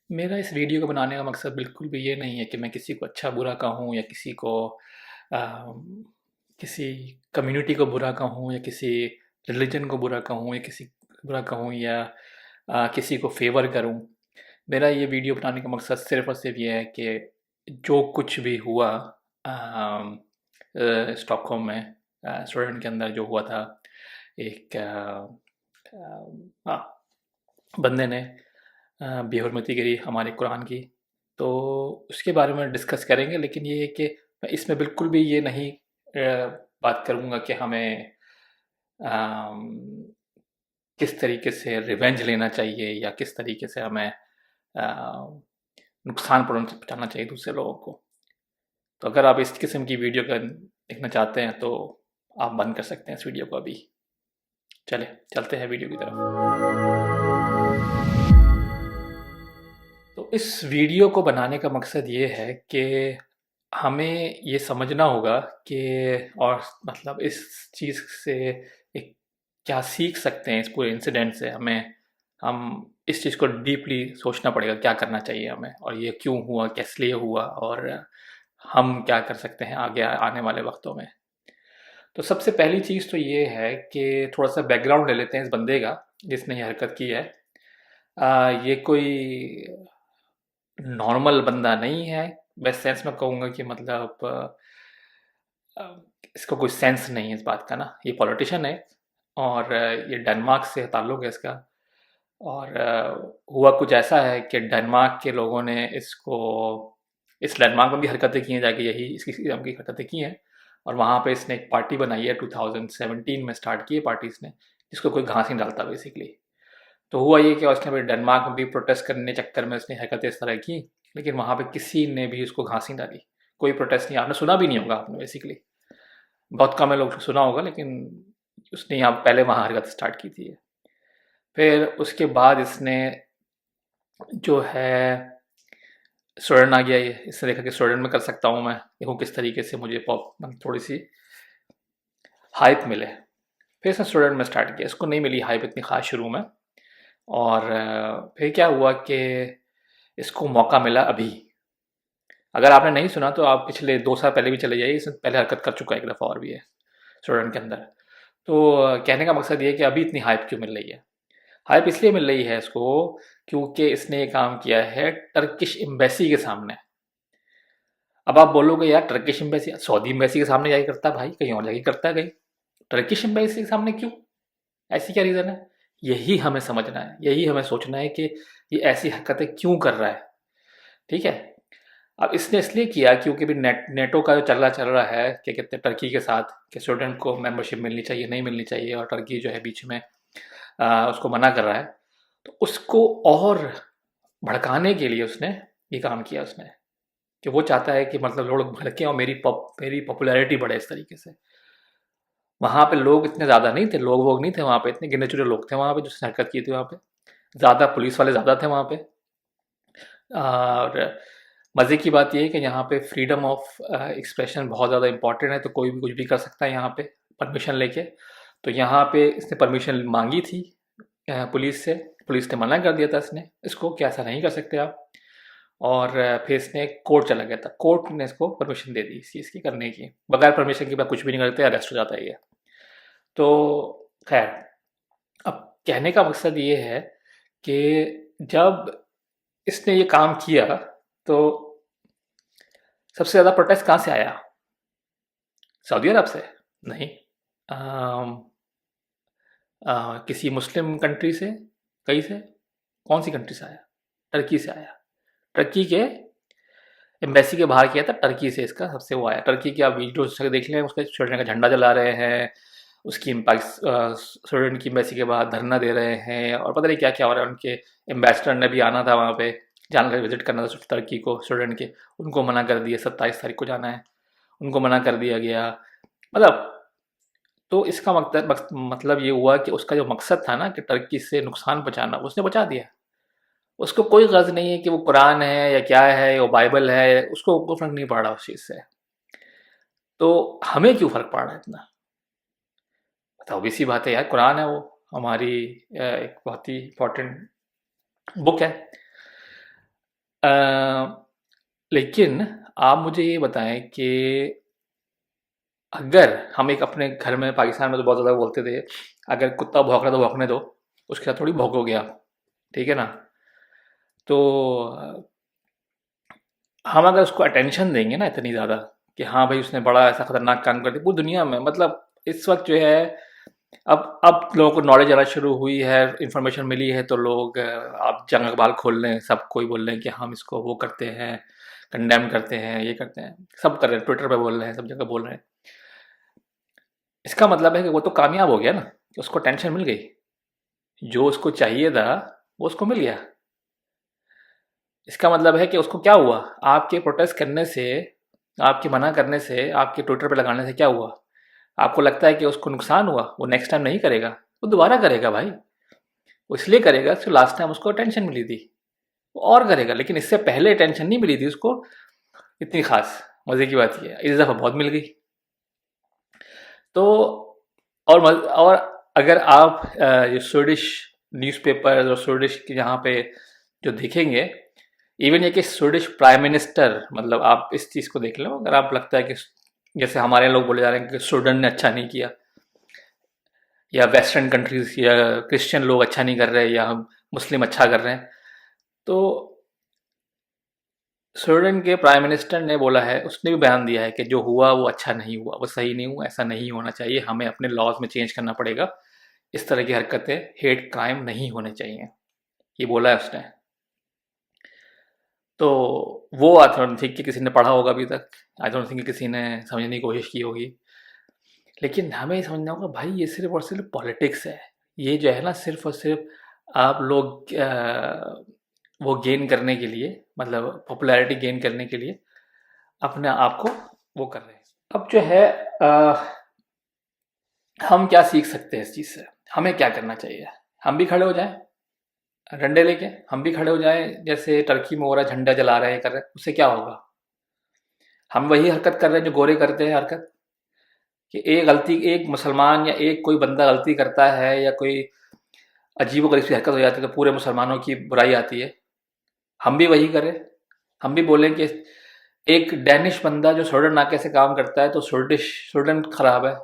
मेरा इस वीडियो को बनाने का मकसद बिल्कुल भी ये नहीं है कि मैं किसी को अच्छा-बुरा कहूँ या किसी को अ, किसी कम्युनिटी को बुरा कहूँ या किसी रिलीजन को बुरा कहूँ या किसी बुरा कहूँ या किसी को फ़ेवर करूँ। मेरा ये वीडियो बनाने का मकसद सिर्फ़ और सिर्फ़ ये है कि जो कुछ भी हुआ स्टॉकहोम में स्वीडन के अंदर जो हुआ था, एक हाँ, बंदे ने बेहुरमती करी हमारे कुरान की, तो उसके बारे में डिस्कस करेंगे। लेकिन ये है कि मैं इसमें बिल्कुल भी ये नहीं बात करूँगा कि हमें अम, किस तरीके से रिवेंज लेना चाहिए या किस तरीके से हमें नुकसान पहुँचाना चाहिए दूसरे लोगों को। तो अगर आप इस किस्म की वीडियो का देखना चाहते हैं तो आप बंद कर सकते हैं इस वीडियो को अभी। चलें, चलते हैं वीडियो की तरफ। तो इस वीडियो को बनाने का मकसद ये है कि हमें ये समझना होगा कि और मतलब इस चीज़ से एक क्या सीख सकते हैं इस पूरे इंसिडेंट से। हम इस चीज़ को डीपली सोचना पड़ेगा, क्या करना चाहिए हमें और ये क्यों हुआ, किस लिए हुआ और हम क्या कर सकते हैं आगे आने वाले वक्तों में। तो सबसे पहली चीज़ तो ये है कि थोड़ा सा बैकग्राउंड ले लेते हैं इस बंदे का जिसने ये हरकत की है। ये कोई नॉर्मल बंदा नहीं है। बेस्ट सेंस में कहूँगा कि मतलब अ, इसको कोई सेंस नहीं है इस बात का ना। ये पॉलिटिशियन है और ये डेनमार्क से ताल्लुक़ है इसका। और हुआ कुछ ऐसा है कि डेनमार्क के लोगों ने इसको इस डेनमार्क में भी हरकतें की हैं जाके, यही इसकी किस्म की हरकतें की हैं। और वहाँ पे इसने एक पार्टी बनाई है, 2017 में स्टार्ट की है पार्टी इसने, जिसको कोई घास नहीं डालता बेसिकली। तो हुआ ये कि उसने फिर डेनमार्क में भी प्रोटेस्ट करने के चक्कर में उसने हरकतें इस तरह की, लेकिन वहाँ पे किसी ने भी उसको घास नहीं डाली। कोई प्रोटेस्ट नहीं, आपने सुना भी नहीं होगा आपने बेसिकली। बहुत कम है लोग सुना होगा, लेकिन उसने यहाँ पहले वहाँ हरकत स्टार्ट की थी। फिर उसके बाद इसने जो है स्वीडन आ गया ये। इसने देखा कि स्वीडन में कर सकता हूँ मैं, देखो किस तरीके से मुझे पॉप मतलब थोड़ी सी हाइप मिले। फिर इसने स्वीडन में स्टार्ट किया, इसको नहीं मिली हाइप इतनी ख़ास शुरू में। और फिर क्या हुआ कि इसको मौका मिला अभी। अगर आपने नहीं सुना तो आप पिछले 2 साल पहले भी चले जाइए, इसने पहले हरकत कर चुका है एक दफ़ा और भी है स्वीडन के अंदर। तो कहने का मकसद ये है कि अभी इतनी हाइप क्यों मिल रही है। हाइप इसलिए मिल रही है इसको क्योंकि इसने ये काम किया है टर्किश एम्बेसी के सामने। अब आप बोलोगे यार टर्किश एम्बेसी सऊदी एम्बेसी के सामने जाके करता है भाई, कहीं और जाके करता है कहीं, टर्किश एम्बेसी के सामने क्यों? ऐसी क्या रीज़न है? यही हमें समझना है, यही हमें सोचना है कि ये ऐसी हरकतें क्यों कर रहा है। ठीक है। अब इसने इसलिए किया क्योंकि भी नेटो का जो चल रहा है क्या कहते हैं टर्की के साथ कि स्वीडन को मेंबरशिप मिलनी चाहिए, नहीं मिलनी चाहिए, और टर्की जो है बीच में उसको मना कर रहा है। तो उसको और भड़काने के लिए उसने ये काम किया उसने, कि वो चाहता है कि मतलब लोग भड़कें और मेरी पॉपुलैरिटी बढ़े इस तरीके से। वहाँ पे लोग इतने ज़्यादा नहीं थे, लोग वोग नहीं थे वहाँ पे, इतने गिने चुने लोग थे वहाँ पे जिसने हरकत की थी वहाँ पे। ज़्यादा पुलिस वाले ज़्यादा थे वहाँ पे। और मज़े की बात ये है कि यहाँ पे फ्रीडम ऑफ एक्सप्रेशन बहुत ज़्यादा इम्पोर्टेंट है, तो कोई भी कुछ भी कर सकता है यहाँ पे परमिशन लेके। तो यहाँ पे इसने परमिशन मांगी थी पुलिस से। पुलिस ने मना कर दिया था इसने इसको कि ऐसा नहीं कर सकते आप। और फिर इसने कोर्ट चला गया था, कोर्ट ने इसको परमिशन दे दी इस चीज़ की करने की। बगैर परमिशन के बाद कुछ भी नहीं करते, अरेस्ट हो जाता है ये। तो खैर, अब कहने का मकसद ये है कि जब इसने ये काम किया तो सबसे ज़्यादा प्रोटेस्ट कहाँ से आया? सऊदी अरब से? नहीं। अम, किसी मुस्लिम कंट्री से? कहीं से? कौन सी कंट्री से आया? टर्की से आया। टर्की के एम्बेसी के बाहर किया था, टर्की से इसका सबसे वो आया। टर्की के आप वीडियोस देख लें, उसके स्वीडन का झंडा जला रहे हैं, उसकी स्वीडन की एम्बेसी के बाहर धरना दे रहे हैं और पता नहीं क्या क्या हो रहा है। उनके एम्बेसडर ने भी आना था वहाँ पे, जाना विजिट करना था टर्की को, स्वीडन के, उनको मना कर दिया। 27 तारीख को जाना है, उनको मना कर दिया गया। मतलब तो इसका मतलब ये हुआ कि उसका जो मकसद था ना कि टर्की से नुकसान पहुँचाना, उसने पहुँचा दिया। उसको कोई ग़र्ज़ नहीं है कि वो कुरान है या क्या है, वो बाइबल है, उसको कोई फ़र्क नहीं पड़ रहा उस चीज़ से। तो हमें क्यों फ़र्क पड़ रहा है इतना? तो ऑब्वियस सी बात है यार, कुरान है वो, हमारी एक बहुत ही इम्पोर्टेंट बुक है। लेकिन आप मुझे ये बताएं कि अगर हम एक अपने घर में, पाकिस्तान में तो बहुत ज़्यादा बोलते थे, अगर कुत्ता भौंक रहा है तो भौंकने दो, उसके साथ थोड़ी भौंकोगे आप, ठीक है ना? तो हम अगर उसको अटेंशन देंगे ना इतनी ज़्यादा कि हाँ भाई उसने बड़ा ऐसा खतरनाक काम कर दिया पूरी दुनिया में, मतलब इस वक्त जो है, अब लोगों को नॉलेज आना शुरू हुई है, इंफॉर्मेशन मिली है, तो लोग आप जंग अखबार खोल लें, सब कोई बोल रहे हैं कि हम इसको वो करते हैं, कंडेम करते हैं, ये करते हैं, सब कर रहे हैं, ट्विटर पे बोल रहे हैं, सब जगह बोल रहे हैं। इसका मतलब है कि वो तो कामयाब हो गया ना, कि उसको टेंशन मिल गई, जो उसको चाहिए था वो उसको मिल गया। इसका मतलब है कि उसको क्या हुआ, आपके प्रोटेस्ट करने से, आपके मना करने से, आपके ट्विटर पे लगाने से क्या हुआ? आपको लगता है कि उसको नुकसान हुआ? वो नेक्स्ट टाइम नहीं करेगा, वो दोबारा करेगा भाई। वो इसलिए करेगा कि लास्ट टाइम उसको टेंशन मिली थी, वो और करेगा, लेकिन इससे पहले टेंशन नहीं मिली थी उसको इतनी खास। मजे की बात यह है इस दफा बहुत मिल गई। तो और अगर आप ये स्वीडिश न्यूज़पेपर और स्वीडिश के यहाँ पे जो देखेंगे, इवन ये कि स्वीडिश प्राइम मिनिस्टर, मतलब आप इस चीज़ को देख लो, अगर आप लगता है कि जैसे हमारे लोग बोले जा रहे हैं कि स्वीडन ने अच्छा नहीं किया, या वेस्टर्न कंट्रीज या क्रिश्चियन लोग अच्छा नहीं कर रहे, या हम मुस्लिम अच्छा कर रहे हैं, तो स्वीडन के प्राइम मिनिस्टर ने बोला है, उसने भी बयान दिया है कि जो हुआ वो अच्छा नहीं हुआ, वो सही नहीं हुआ, ऐसा नहीं होना चाहिए, हमें अपने लॉज में चेंज करना पड़ेगा, इस तरह की हरकतें, हेट क्राइम नहीं होने चाहिए, ये बोला है उसने। तो वो आई डोंट थिंक कि किसी ने पढ़ा होगा अभी तक, आई डोंट थिंक कि किसी ने समझने की कोशिश की होगी। लेकिन हमें समझना होगा भाई, ये सिर्फ और सिर्फ पॉलिटिक्स है। ये जो है ना, सिर्फ और सिर्फ आप लोग वो गेन करने के लिए, मतलब पॉपुलैरिटी गेन करने के लिए अपने आप को वो कर रहे हैं। अब जो है हम क्या सीख सकते हैं इस चीज़ से? हमें क्या करना चाहिए? हम भी खड़े हो जाएं डंडे लेके, हम भी खड़े हो जाएं, जैसे टर्की में हो रहा है, झंडा जला रहे हैं, कर रहे हैं, उससे क्या होगा? हम वही हरकत कर रहे हैं जो गोरे करते हैं हरकत, कि एक गलती, एक मुसलमान या एक कोई बंदा गलती करता है, या कोई अजीबोगरीब सी हरकत हो जाती है, तो पूरे मुसलमानों की बुराई आती है। हम भी वही करें, हम भी बोलें कि एक डैनिश बंदा जो स्वीडन आके ऐसे काम करता है, तो स्वीडन खराब है,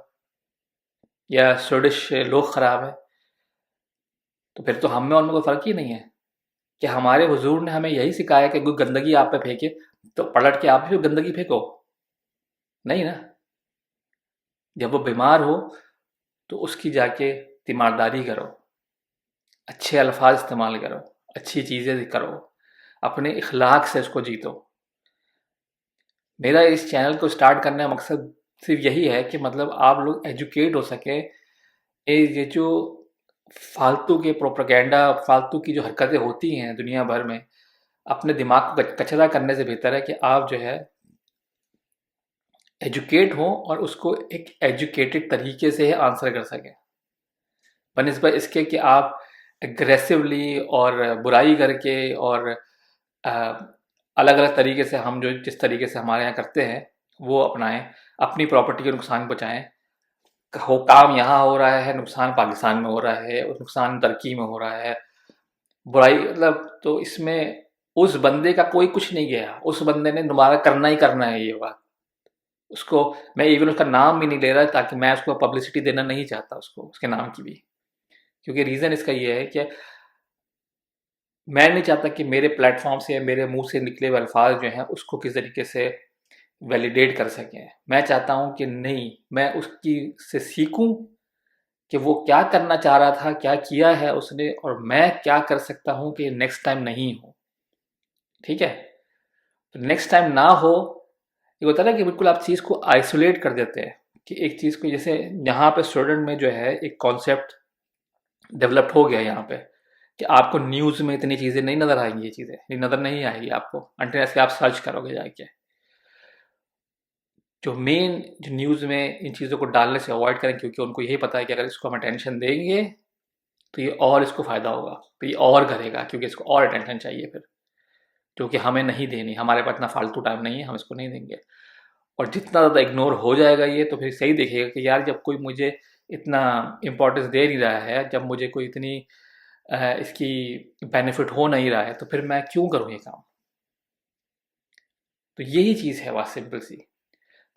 या स्वीडिश लोग खराब है, तो फिर तो हम में और में कोई फ़र्क ही नहीं है। कि हमारे हुजूर ने हमें यही सिखाया कि कोई गंदगी आप पे फेंके तो पलट के आप भी गंदगी फेंको? नहीं ना। जब वो बीमार हो तो उसकी जाके तीमारदारी करो, अच्छे अल्फाज इस्तेमाल करो, अच्छी चीज़ें करो, अपने इखलाक से उसको जीतो। मेरा इस चैनल को स्टार्ट करने का मकसद सिर्फ यही है कि मतलब आप लोग एजुकेट हो सके, ये जो फालतू के प्रोपेगेंडा, फालतू की जो हरकतें होती हैं दुनिया भर में, अपने दिमाग को कचरा करने से बेहतर है कि आप जो है एजुकेट हो और उसको एक एजुकेटेड तरीके से आंसर कर सकें, बनिस्बत इसके कि आप एग्रेसिवली और बुराई करके और अलग अलग तरीके से, हम जो जिस तरीके से हमारे यहाँ करते हैं वो अपनाएं, अपनी प्रॉपर्टी को नुकसान पहुँचाएं। हो काम यहाँ हो रहा है, नुकसान पाकिस्तान में हो रहा है, और नुकसान तुर्की में हो रहा है, बुराई, मतलब तो इसमें उस बंदे का कोई कुछ नहीं गया, उस बंदे ने दोबारा करना ही करना है ये बात। उसको मैं इवन उसका नाम भी नहीं ले रहा, ताकि मैं उसको पब्लिसिटी देना नहीं चाहता उसको, उसके नाम की भी, क्योंकि रीज़न इसका ये है कि मैं नहीं चाहता कि मेरे प्लेटफॉर्म से या मेरे मुंह से निकले हुए अल्फाज जो हैं उसको किस तरीके से वैलिडेट कर सकें। मैं चाहता हूं कि नहीं, मैं उसकी से सीखूं कि वो क्या करना चाह रहा था, क्या किया है उसने, और मैं क्या कर सकता हूं कि नेक्स्ट टाइम नहीं हो। ठीक है? तो नेक्स्ट टाइम ना हो, ये होता है ना कि बिल्कुल आप चीज़ को आइसोलेट कर देते हैं, कि एक चीज़ को, जैसे यहाँ पे स्टूडेंट में जो है एक कॉन्सेप्ट डेवलप्ड हो गया यहाँ पे, कि आपको न्यूज़ में इतनी चीज़ें नहीं नज़र आएंगी, ये चीज़ें ये नज़र नहीं आएगी आपको अनटिल आप सर्च करोगे जाके। जो मेन, जो न्यूज़ में इन चीज़ों को डालने से अवॉइड करें, क्योंकि उनको यही पता है कि अगर इसको हम अटेंशन देंगे तो ये और इसको फ़ायदा होगा, तो ये और करेगा, क्योंकि इसको और अटेंशन चाहिए फिर, जो कि हमें नहीं देनी, हमारे पास इतना फालतू टाइम नहीं है, हम इसको नहीं देंगे। और जितना ज़्यादा इग्नोर हो जाएगा ये, तो फिर सही देखेगा कि यार जब कोई मुझे इतना इम्पोर्टेंस दे नहीं रहा है, जब मुझे कोई इतनी इसकी बेनिफिट हो नहीं रहा है, तो फिर मैं क्यों करूँ ये काम? तो यही चीज़ है, बात सिंपल सी।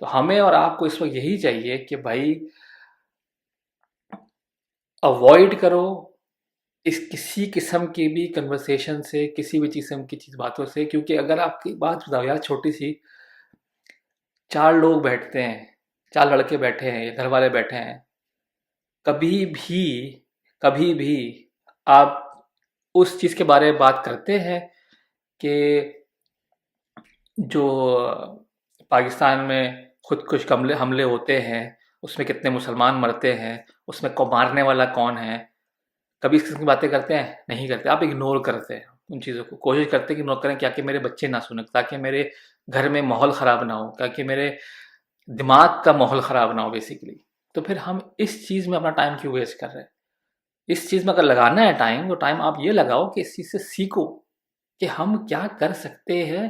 तो हमें और आपको इस वक्त यही चाहिए कि भाई अवॉइड करो इस किसी किस्म की भी कन्वर्सेशन से, किसी भी किस्म की चीज़ बातों से, क्योंकि अगर आपकी बात बताओ यार, छोटी सी, चार लोग बैठते हैं, चार लड़के बैठे हैं या घर वाले बैठे हैं, कभी भी कभी भी आप उस चीज़ के बारे में बात करते हैं कि जो पाकिस्तान में खुद कुछ हमले हमले होते हैं, उसमें कितने मुसलमान मरते हैं, उसमें को मारने वाला कौन है, कभी इस किस्म की बातें करते हैं? नहीं करते। आप इग्नोर करते हैं उन चीज़ों को, कोशिश करते हैं कि इग्नोर करें, क्या कि मेरे बच्चे ना सुने, ताकि मेरे घर में माहौल ख़राब ना हो, ताकि मेरे दिमाग का माहौल ख़राब ना हो बेसिकली। तो फिर हम इस चीज़ में अपना टाइम क्यों वेस्ट कर रहे हैं? इस चीज़ में अगर लगाना है टाइम, तो टाइम आप ये लगाओ कि इस चीज़ से सीखो कि हम क्या कर सकते हैं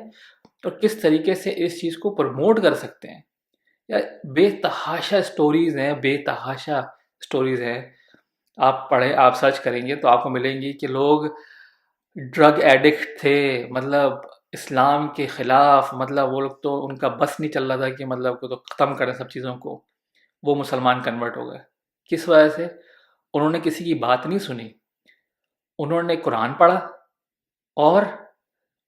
और किस तरीके से इस चीज़ को प्रमोट कर सकते हैं। यार बेतहाशा स्टोरीज़ हैं, बेतहाशा स्टोरीज़ हैं। आप पढ़ें, आप सर्च करेंगे तो आपको मिलेंगी कि लोग ड्रग एडिक्ट थे, मतलब इस्लाम के ख़िलाफ़, मतलब वो लोग तो उनका बस नहीं चल रहा था कि मतलब को तो ख़त्म करें सब चीज़ों को। वो मुसलमान कन्वर्ट हो गए। किस वजह से? उन्होंने किसी की बात नहीं सुनी, उन्होंने कुरान पढ़ा और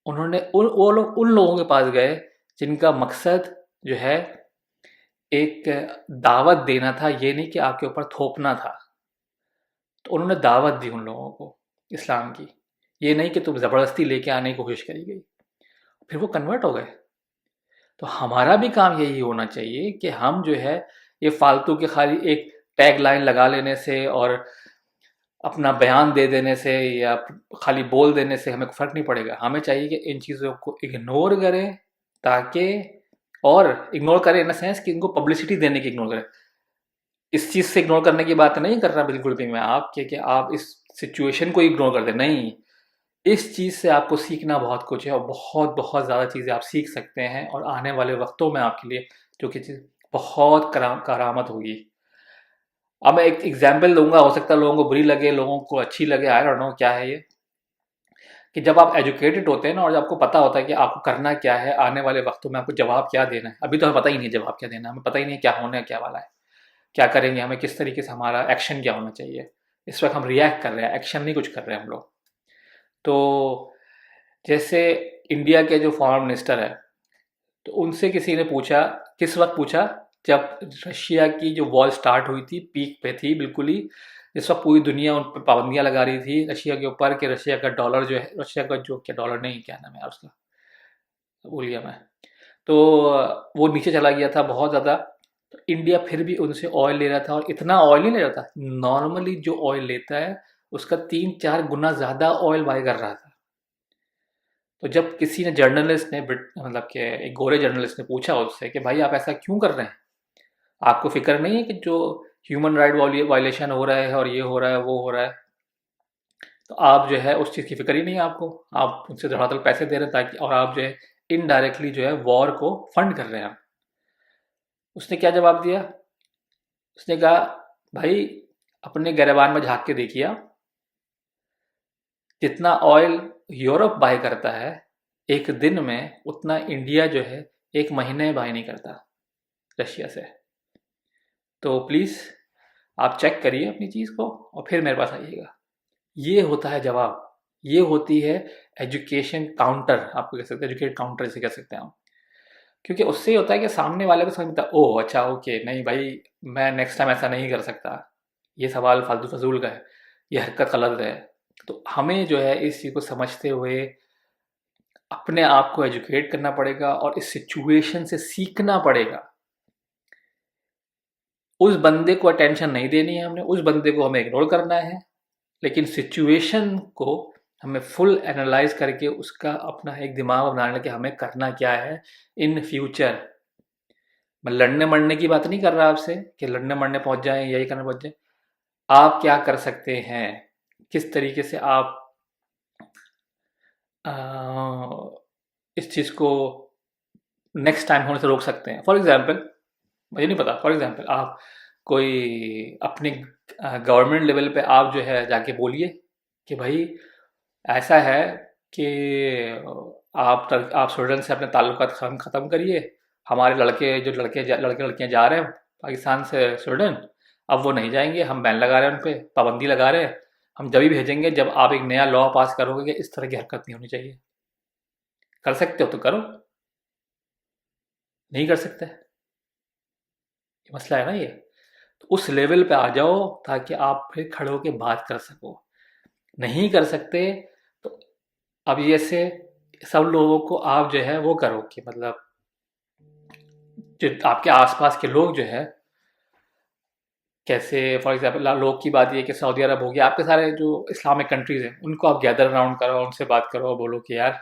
उन्होंने वो लोग उन लोगों के पास गए जिनका मकसद जो है एक दावत देना था, ये नहीं कि आपके ऊपर थोपना था। तो उन्होंने दावत दी उन लोगों को इस्लाम की, ये नहीं कि तुम ज़बरदस्ती लेके आने की कोशिश करी गई। फिर वो कन्वर्ट हो गए। तो हमारा भी काम यही होना चाहिए कि हम जो है ये फालतू के खाली एक टैग लाइन लगा लेने से और अपना बयान दे देने से या खाली बोल देने से हमें फ़र्क नहीं पड़ेगा। हमें चाहिए कि इन चीज़ों को इग्नोर करें, ताकि और इग्नोर करें इन द सेंस कि इनको पब्लिसिटी देने की इग्नोर करें। इस चीज़ से इग्नोर करने की बात नहीं कर रहा बिल्कुल भी मैं आप कि आप इस सिचुएशन को इग्नोर कर दें, नहीं। इस चीज़ से आपको सीखना बहुत कुछ है और बहुत बहुत ज़्यादा चीज़ें आप सीख सकते हैं और आने वाले वक्तों में आपके लिए जो कि चीज़ बहुत करामत होगी। अब मैं एक एग्जाम्पल दूंगा, हो सकता है लोगों को बुरी लगे, लोगों को अच्छी लगे, आई डोंट नो क्या है ये, कि जब आप एजुकेटेड होते हैं ना और आपको पता होता है कि आपको करना क्या है, आने वाले वक्तों में आपको जवाब क्या देना है। अभी तो हमें पता ही नहीं है जवाब क्या देना है, हमें पता ही नहीं है क्या होने क्या वाला है, क्या करेंगे, हमें किस तरीके से हमारा एक्शन क्या होना चाहिए। इस वक्त हम रिएक्ट कर रहे हैं, एक्शन नहीं कुछ कर रहे हैं हम लोग। तो जैसे इंडिया के जो फॉरेन मिनिस्टर है, तो उनसे किसी ने पूछा, किस वक्त पूछा, जब रशिया की जो वॉर स्टार्ट हुई थी, पीक पे थी बिल्कुल ही, जिस वक्त पूरी दुनिया उन पर पाबंदियां लगा रही थी रशिया के ऊपर कि रशिया का डॉलर जो है, रशिया का जो क्या डॉलर नहीं, क्या नाम है यार उसका, भूल गया मैं। तो वो नीचे चला गया था बहुत ज़्यादा। तो इंडिया फिर भी उनसे ऑयल ले रहा था, और इतना ऑयल नहीं ले रहा था, नॉर्मली जो ऑयल लेता है उसका 3-4 गुना ज़्यादा ऑयल बाय कर रहा था। तो जब किसी ने जर्नलिस्ट ने मतलब कि एक गोरे जर्नलिस्ट ने पूछा उससे कि भाई आप ऐसा क्यों कर रहे हैं, आपको फिक्र नहीं है कि जो ह्यूमन राइट वायलेशन हो रहा है और ये हो रहा है वो हो रहा है, तो आप जो है उस चीज़ की फिक्र ही नहीं है आपको, आप उनसे धड़ाधड़ पैसे दे रहे हैं ताकि, और आप जो है इनडायरेक्टली जो है वॉर को फंड कर रहे हैं। उसने क्या जवाब दिया? उसने कहा भाई अपने गिरबान में झांक के देखिए आप, जितना ऑयल यूरोप बाय करता है एक दिन में, उतना इंडिया जो है एक महीने में बाय नहीं करता रशिया से। तो प्लीज़ आप चेक करिए अपनी चीज़ को और फिर मेरे पास आइएगा। ये होता है जवाब, ये होती है एजुकेशन काउंटर, आपको कह सकते हैं एजुकेट काउंटर इसे कह सकते हैं हम। क्योंकि उससे ये होता है कि सामने वाले को समझ में आता है, ओह अच्छा ओके, नहीं भाई मैं नेक्स्ट टाइम ऐसा नहीं कर सकता, ये सवाल फालतू फजूल का है, ये हरकत गलत है। तो हमें जो है इस चीज़ को समझते हुए अपने आप को एजुकेट करना पड़ेगा और इस सिचुएशन से सीखना पड़ेगा। उस बंदे को अटेंशन नहीं देनी है हमने, उस बंदे को हमें इग्नोर करना है, लेकिन सिचुएशन को हमें फुल एनालाइज करके उसका अपना एक दिमाग बनाने कि हमें करना क्या है इन फ्यूचर। मैं लड़ने मरने की बात नहीं कर रहा आपसे कि लड़ने मरने पहुंच जाएं, यही करने पहुंच जाएं। आप क्या कर सकते हैं, किस तरीके से आप अ, इस चीज़ को नेक्स्ट टाइम होने से रोक सकते हैं। फॉर एग्जांपल, मुझे नहीं पता, फॉर एग्जांपल आप कोई अपने गवर्नमेंट लेवल पे आप जो है जाके बोलिए कि भाई ऐसा है कि आप स्वीडन से अपने ताल्लुकात ख़त्म करिए। हमारे लड़के जो लड़के लड़कियां जा रहे हैं पाकिस्तान से स्वीडन, अब वो नहीं जाएंगे। हम बैन लगा रहे हैं, उन पे पाबंदी लगा रहे हैं। हम जब भी भेजेंगे जब आप एक नया लॉ पास करोगे कि इस तरह की हरकत नहीं होनी चाहिए। कर सकते हो तो करो, नहीं कर सकते, ये मसला है ना ये। तो उस लेवल पे आ जाओ ताकि आप फिर खड़े होके बात कर सको। नहीं कर सकते तो अब ये से सब लोगों को आप जो है वो करो कि मतलब जो आपके आसपास के लोग जो है, कैसे फॉर एग्जाम्पल लोग की बात ये है कि सऊदी अरब हो गया, आपके सारे जो इस्लामिक कंट्रीज हैं उनको आप गैदर अराउंड करो, उनसे बात करो और बोलो कि यार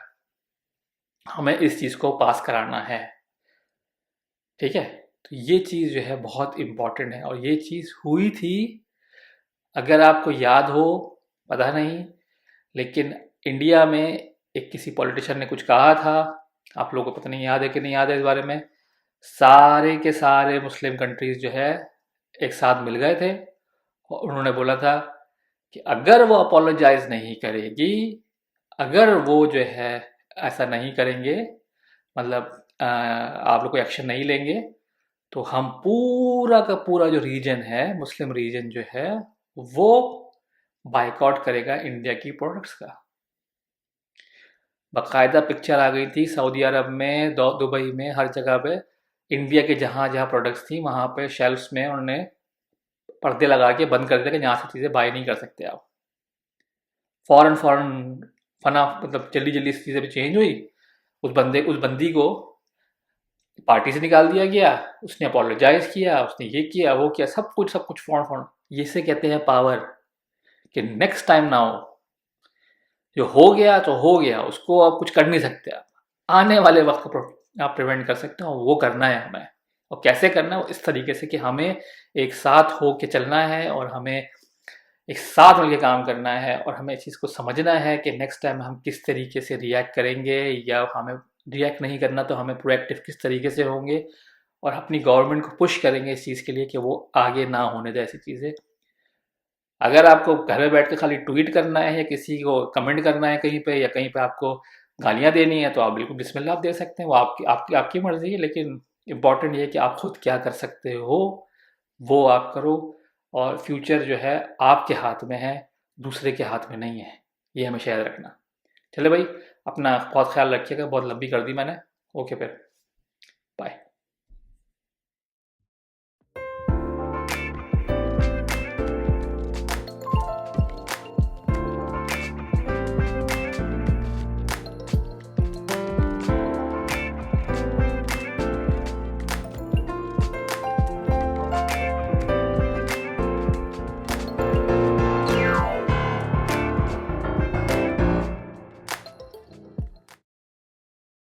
हमें इस चीज़ को पास कराना है। ठीक है, तो ये चीज़ जो है बहुत इम्पॉर्टेंट है और ये चीज़ हुई थी, अगर आपको याद हो, पता नहीं, लेकिन इंडिया में एक किसी पॉलिटिशियन ने कुछ कहा था, आप लोगों को पता नहीं याद है कि नहीं याद है इस बारे में। सारे के सारे मुस्लिम कंट्रीज जो है एक साथ मिल गए थे और उन्होंने बोला था कि अगर वो अपोलोजाइज नहीं करेगी, अगर वो जो है ऐसा नहीं करेंगे, मतलब आप लोग कोई एक्शन नहीं लेंगे, तो हम पूरा का पूरा जो रीजन है, मुस्लिम रीजन जो है, वो बाइकआउट करेगा इंडिया की प्रोडक्ट्स का। बाकायदा पिक्चर आ गई थी सऊदी अरब में, दुबई में, हर जगह पे इंडिया के जहाँ जहाँ प्रोडक्ट्स थी वहाँ पे शेल्फ्स में उन्होंने पर्दे लगा के बंद कर दिया कि यहाँ से चीज़ें बाय नहीं कर सकते आप। फौरन फौरन फना मतलब जल्दी जल्दी इस चीज़ें भी चेंज हुई। उस बंदी को पार्टी से निकाल दिया गया, उसने अपोलोजाइज किया, उसने ये किया वो किया, सब कुछ फौरन फौरन। ये से कहते हैं पावर, कि नेक्स्ट टाइम ना हो। जो हो गया तो हो गया, उसको आप कुछ कर नहीं सकते। आप आने वाले वक्त को आप प्रिवेंट कर सकते हो, वो करना है हमें। और कैसे करना है वो इस तरीके से कि हमें एक साथ हो के चलना है और हमें एक साथ मिलकर काम करना है और हमें इस चीज़ को समझना है कि नेक्स्ट टाइम हम किस तरीके से रिएक्ट करेंगे, या हमें रिएक्ट नहीं करना तो हमें प्रोएक्टिव किस तरीके से होंगे और अपनी गवर्नमेंट को पुश करेंगे इस चीज़ के लिए कि वो आगे ना होने दे ऐसी चीज़ें। अगर आपको घर में बैठ के खाली ट्वीट करना है या किसी को कमेंट करना है कहीं पे, या कहीं पे आपको गालियाँ देनी है, तो आप बिल्कुल बिस्मिल्लाह आप दे सकते हैं, वो आपकी आपकी आपकी मर्ज़ी है। लेकिन इम्पॉर्टेंट ये है कि आप खुद क्या कर सकते हो, वो आप करो। और फ्यूचर जो है आपके हाथ में है, दूसरे के हाथ में नहीं है, ये हमेशा याद रखना। चले भाई, अपना बहुत ख्याल रखिएगा, बहुत लंबी कर दी मैंने। ओके फिर।